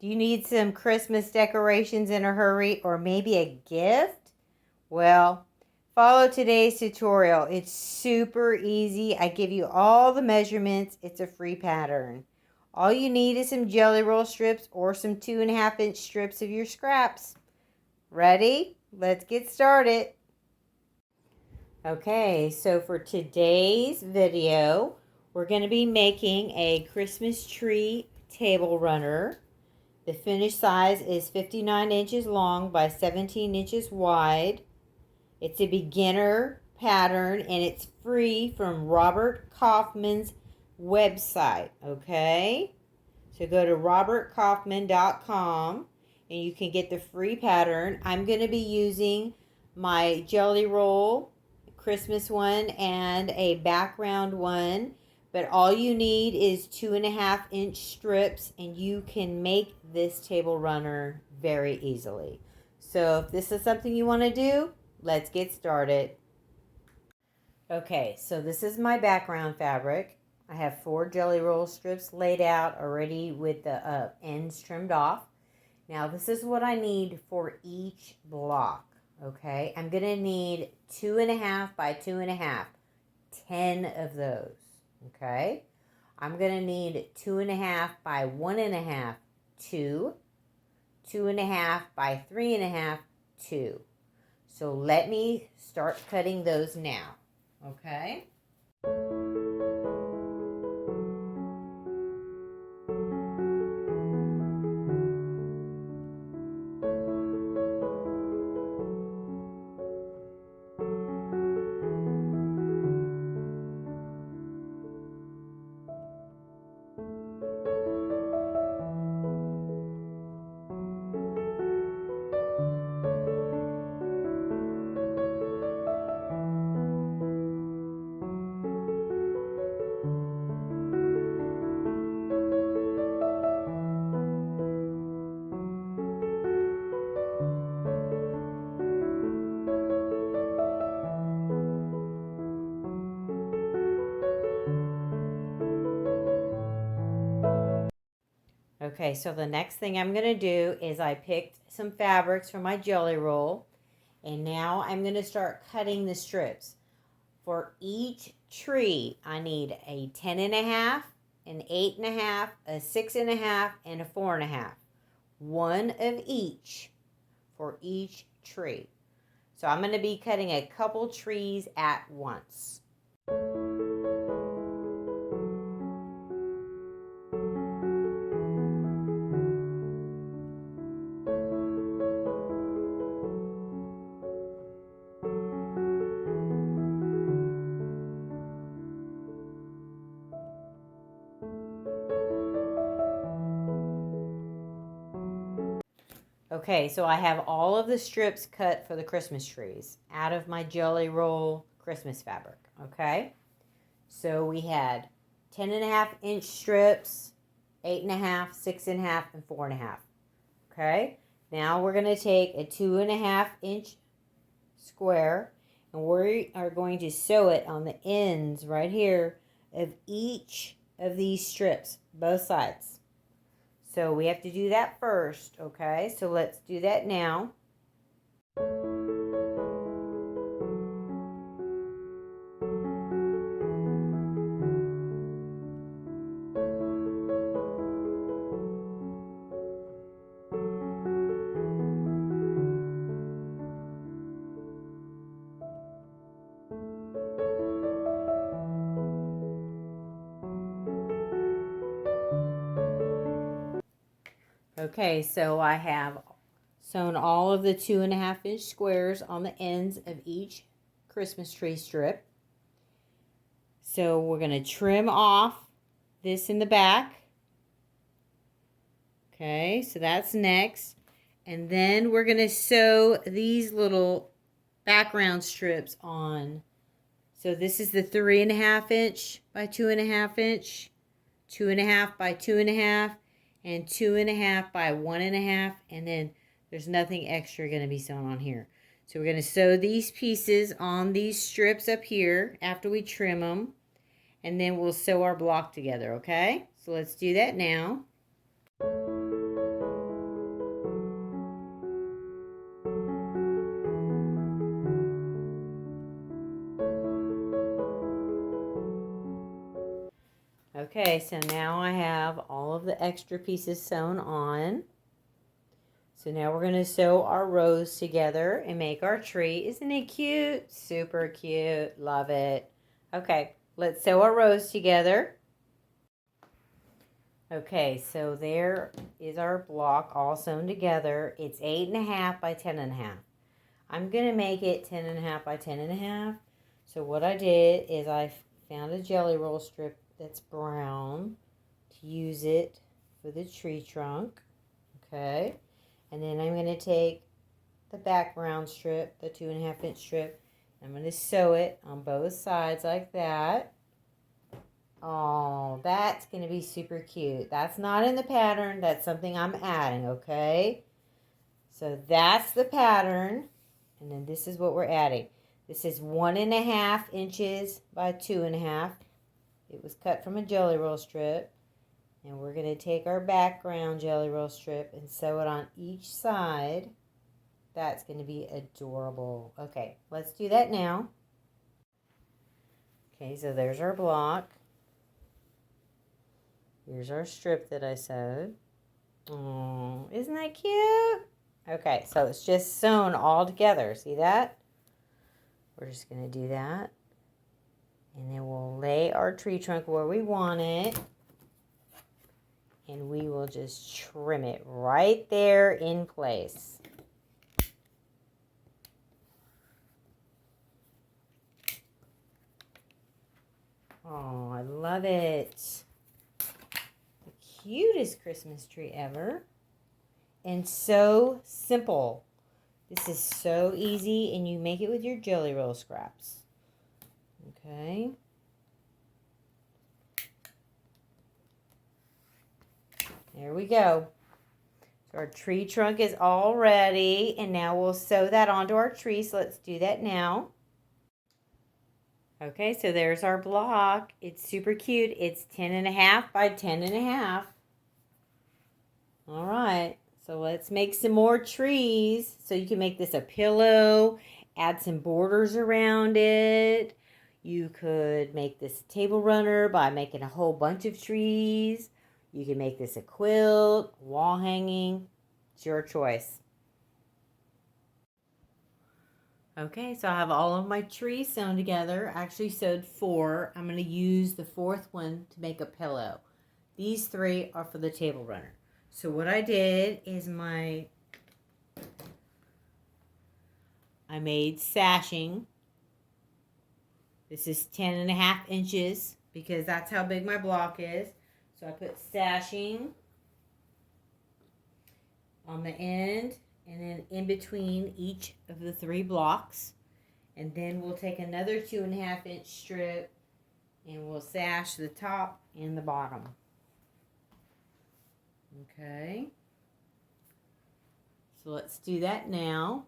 Do you need some Christmas decorations in a hurry or maybe a gift? Well, follow today's tutorial. It's super easy. I give you all the measurements. It's a free pattern. All you need is some jelly roll strips or some 2.5-inch strips of your scraps. Ready? Let's get started. Okay, so for today's video, we're going to be making a Christmas tree table runner. The finished size is 59 inches long by 17 inches wide. It's a beginner pattern and it's free from Robert Kaufman's website, okay? So go to robertkaufman.com and you can get the free pattern. I'm going to be using my jelly roll Christmas one and a background one, but all you need is 2.5-inch strips and you can make this table runner very easily. So if this is something you want to do, let's get started. Okay, so this is my background fabric. I have 4 jelly roll strips laid out already with the ends trimmed off. Now this is what I need for each block. Okay, I'm going to need 2.5 by 2.5, 10 of those. Okay, I'm going to need 2.5 by 1.5, 2, 2.5 by 3.5, 2. So let me start cutting those now. Okay. Okay, so the next thing I'm going to do is I picked some fabrics for my jelly roll, and now I'm going to start cutting the strips. For each tree, I need a 10.5, an 8.5, a 6.5, and a 4.5. One of each for each tree. So I'm going to be cutting a couple trees at once. Okay, so I have all of the strips cut for the Christmas trees out of my jelly roll Christmas fabric, okay? So we had 10.5-inch strips, 8.5, 6.5, and 4.5, okay? Now we're going to take a 2.5-inch square and we are going to sew it on the ends right here of each of these strips, both sides. So we have to do that first, okay? So let's do that now. Okay, so I have sewn all of the 2.5-inch squares on the ends of each Christmas tree strip. So we're going to trim off this in the back. Okay, so that's next. And then we're going to sew these little background strips on. So this is the 3.5-inch by 2.5-inch, 2.5 by 2.5, and 2.5 by 1.5, and then there's nothing extra going to be sewn on here. So we're going to sew these pieces on these strips up here after we trim them, and then we'll sew our block together, okay? So let's do that now. Okay, so now I have all of the extra pieces sewn on. So now we're going to sew our rows together and make our tree. Isn't it cute? Super cute. Love it. Okay, let's sew our rows together. Okay, so there is our block all sewn together. It's 8.5 by 10.5. I'm going to make it 10.5 by 10.5. So what I did is I found a jelly roll strip that's brown to use it for the tree trunk. Okay, and then I'm going to take the background strip, the 2.5-inch strip. I'm going to sew it on both sides like that. Oh, that's going to be super cute. That's not in the pattern. That's something I'm adding, okay? So that's the pattern. And then this is what we're adding. This is 1.5 inches by 2.5. It was cut from a jelly roll strip. And we're going to take our background jelly roll strip and sew it on each side. That's going to be adorable. Okay, let's do that now. Okay, so there's our block. Here's our strip that I sewed. Oh, isn't that cute? Okay, so it's just sewn all together. See that? We're just going to do that. And then we'll lay our tree trunk where we want it. And we will just trim it right there in place. Oh, I love it. The cutest Christmas tree ever. And so simple. This is so easy, and you make it with your jelly roll scraps. Okay. There we go. So our tree trunk is all ready, and now we'll sew that onto our tree. So let's do that now. Okay, so there's our block. It's super cute. It's 10.5 by 10.5. All right, so let's make some more trees. So you can make this a pillow, add some borders around it. You could make this a table runner by making a whole bunch of trees. You can make this a quilt, wall hanging. It's your choice. Okay, so I have all of my trees sewn together. I actually sewed 4. I'm going to use the 4th one to make a pillow. These 3 are for the table runner. So what I did is I made sashing. This is 10.5 inches because that's how big my block is. So I put sashing on the end and then in between each of the 3 blocks. And then we'll take another 2.5-inch strip and we'll sash the top and the bottom. Okay. So let's do that now.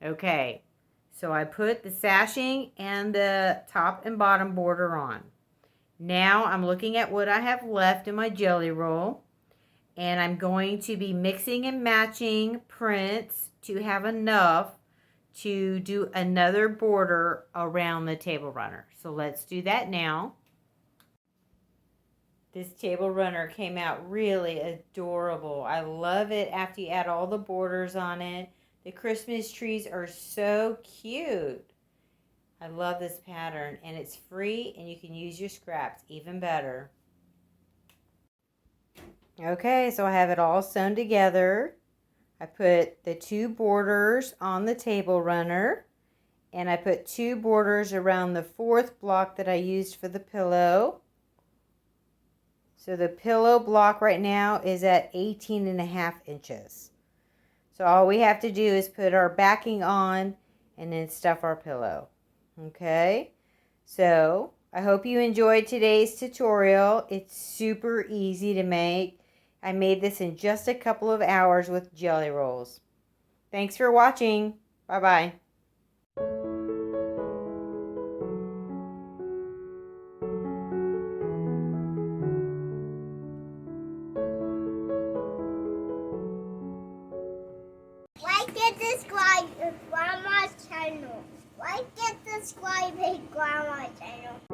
Okay, so I put the sashing and the top and bottom border on. Now I'm looking at what I have left in my jelly roll, and I'm going to be mixing and matching prints to have enough to do another border around the table runner. So let's do that now. This table runner came out really adorable. I love it after you add all the borders on it. The Christmas trees are so cute. I love this pattern, and it's free and you can use your scraps even better. Okay, so I have it all sewn together. I put the 2 borders on the table runner, and I put 2 borders around the 4th block that I used for the pillow. So the pillow block right now is at 18.5 inches. So all we have to do is put our backing on and then stuff our pillow. Okay, so I hope you enjoyed today's tutorial. It's super easy to make. I made this in just a couple of hours with jelly rolls. Thanks for watching. Bye-bye. Like and subscribe to Grandma's channel. Like and subscribe to Grandma's channel.